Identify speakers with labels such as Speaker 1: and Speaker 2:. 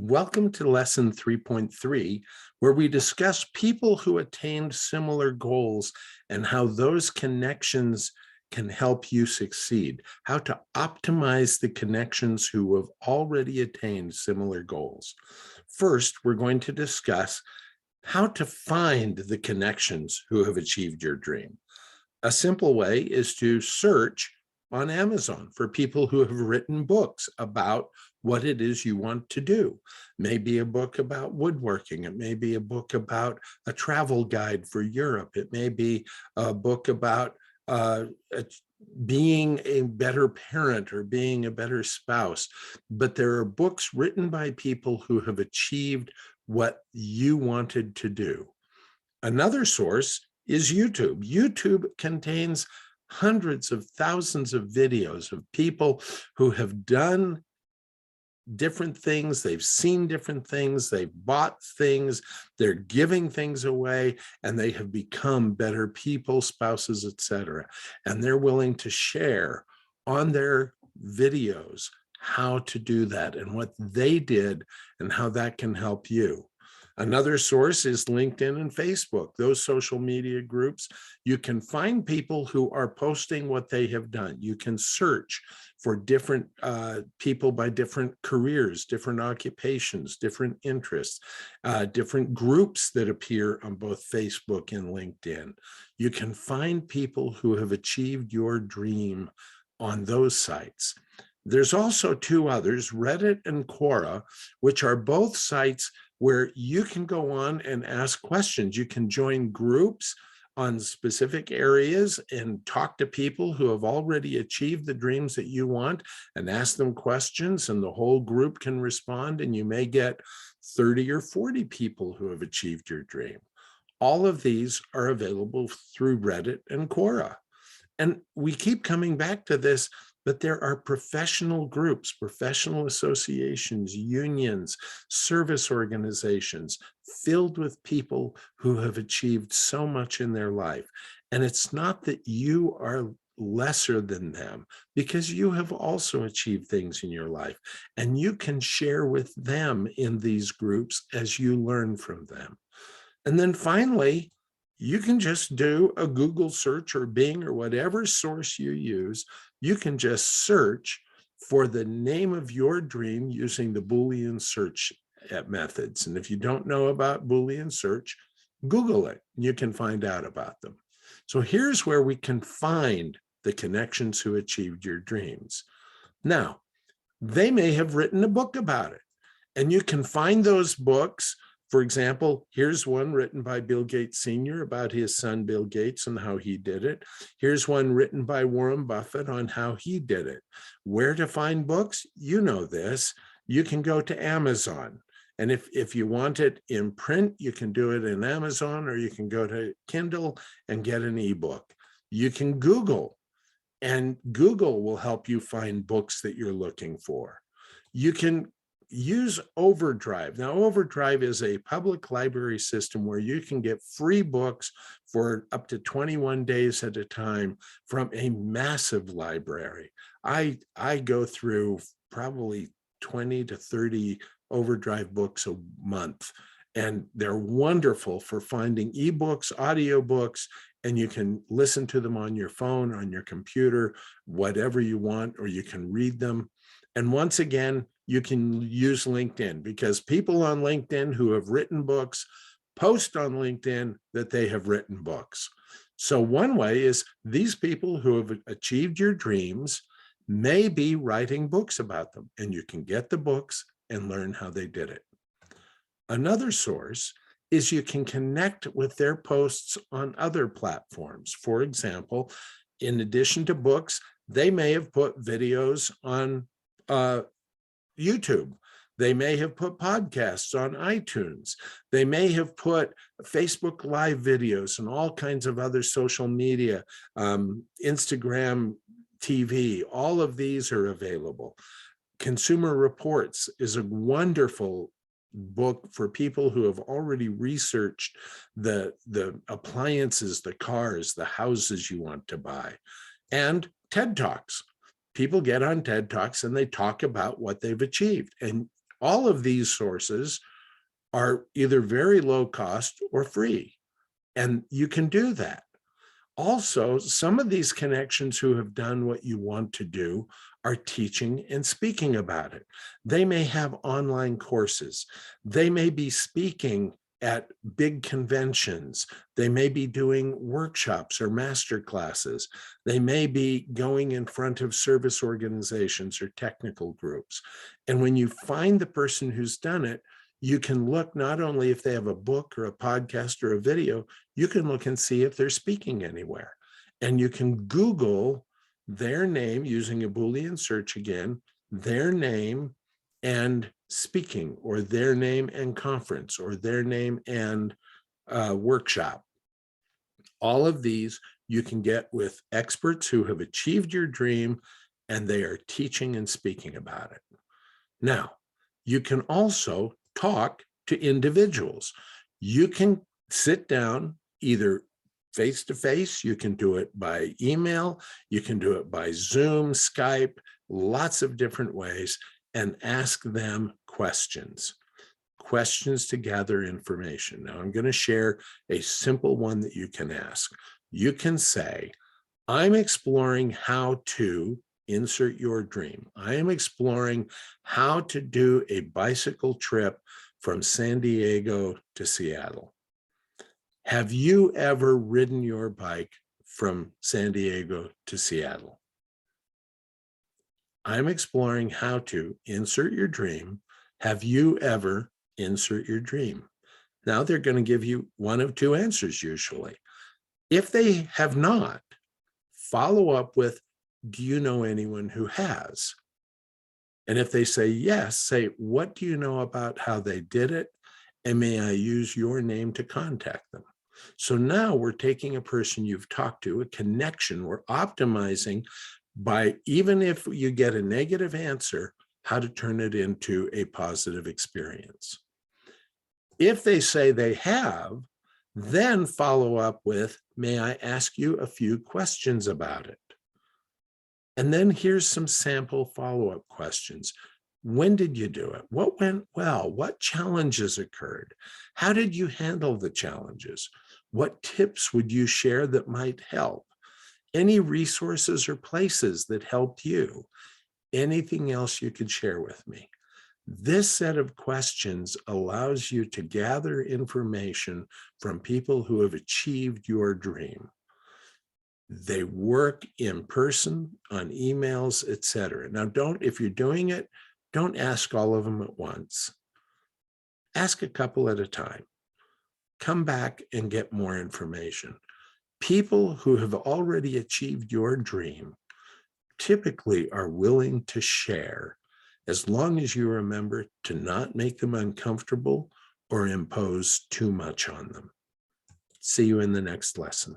Speaker 1: Welcome to lesson 3.3, where we discuss people who attained similar goals and how those connections can help you succeed, how to optimize the connections who have already attained similar goals. First, we're going to discuss how to find the connections who have achieved your dream. A simple way is to search on Amazon for people who have written books about what it is you want to do. Maybe a book about woodworking. It may be a book about a travel guide for Europe. It may be a book about being a better parent or being a better spouse. But there are books written by people who have achieved what you wanted to do. Another source is YouTube. YouTube contains hundreds of thousands of videos of people who have done different things, they've seen different things, they've bought things, they're giving things away, and they have become better people, spouses, etc. And they're willing to share on their videos how to do that and what they did and how that can help you. Another source is LinkedIn and Facebook, those social media groups. You can find people who are posting what they have done. You can search for different people by different careers, different occupations, different interests, different groups that appear on both Facebook and LinkedIn. You can find people who have achieved your dream on those sites. There's also two others, Reddit and Quora, which are both sites where you can go on and ask questions. You can join groups on specific areas and talk to people who have already achieved the dreams that you want and ask them questions, and the whole group can respond, and you may get 30 or 40 people who have achieved your dream. All of these are available through Reddit and Quora. And we keep coming back to this, but there are professional groups, professional associations, unions, service organizations filled with people who have achieved so much in their life. And it's not that you are lesser than them, because you have also achieved things in your life, and you can share with them in these groups as you learn from them. And then finally, you can just do a Google search or Bing or whatever source you use. You can just search for the name of your dream using the Boolean search methods. And if you don't know about Boolean search, Google it. You can find out about them. So here's where we can find the connections who achieved your dreams. Now, they may have written a book about it, and you can find those books. For example, here's one written by Bill Gates Sr. about his son, Bill Gates, and how he did it. Here's one written by Warren Buffett on how he did it. Where to find books? You know this. You can go to Amazon. And if you want it in print, you can do it in Amazon, or you can go to Kindle and get an ebook. You can Google, and Google will help you find books that you're looking for. You can use Overdrive. Now, Overdrive is a public library system where you can get free books for up to 21 days at a time from a massive library. I go through probably 20 to 30 Overdrive books a month, and they're wonderful for finding ebooks, audiobooks, and you can listen to them on your phone, on your computer, whatever you want, or you can read them. And once again, you can use LinkedIn, because people on LinkedIn who have written books post on LinkedIn that they have written books. So one way is these people who have achieved your dreams may be writing books about them, and you can get the books and learn how they did it. Another source is you can connect with their posts on other platforms. For example, in addition to books, they may have put videos on YouTube. They may have put podcasts on iTunes. They may have put Facebook Live videos and all kinds of other social media, Instagram TV. All of these are available. Consumer Reports is a wonderful book for people who have already researched the appliances, the cars, the houses you want to buy. And TED Talks. People get on TED Talks and they talk about what they've achieved. And All of these sources are either very low cost or free, and you can do that. Also, some of these connections who have done what you want to do are teaching and speaking about it. They may have online courses. They may be speaking at big conventions. They may be doing workshops or master classes. They may be going in front of service organizations or technical groups. And when you find the person who's done it, you can look not only if they have a book or a podcast or a video, you can look and see if they're speaking anywhere. And you can Google their name using a Boolean search again, their name and speaking, or their name and conference, or their name and workshop. All of these you can get with experts who have achieved your dream and they are teaching and speaking about it. Now, you can also talk to individuals. You can sit down either face-to-face, you can do it by email, you can do it by Zoom, Skype, lots of different ways, and ask them questions to gather information. Now, I'm going to share a simple one that you can ask. You can say, I'm exploring how to insert your dream. I am exploring how to do a bicycle trip from San Diego to Seattle. Have you ever ridden your bike from San Diego to Seattle? I'm exploring how to insert your dream. Have you ever insert your dream? Now they're going to give you one of two answers usually. If they have not, follow up with, do you know anyone who has? And if they say yes, say, what do you know about how they did it? And may I use your name to contact them? So now we're taking a person you've talked to, a connection, we're optimizing by, even if you get a negative answer, how to turn it into a positive experience. If they say they have, then follow up with, may I ask you a few questions about it? And then here's some sample follow-up questions. When did you do it? What went well? What challenges occurred? How did you handle the challenges? What tips would you share that might help? Any resources or places that helped you? Anything else you could share with me? This set of questions allows you to gather information from people who have achieved your dream. They work in person, on emails, etc. Now, if you're doing it, don't ask all of them at once. Ask a couple at a time. Come back and get more information. People who have already achieved your dream typically are willing to share, as long as you remember to not make them uncomfortable or impose too much on them. See you in the next lesson.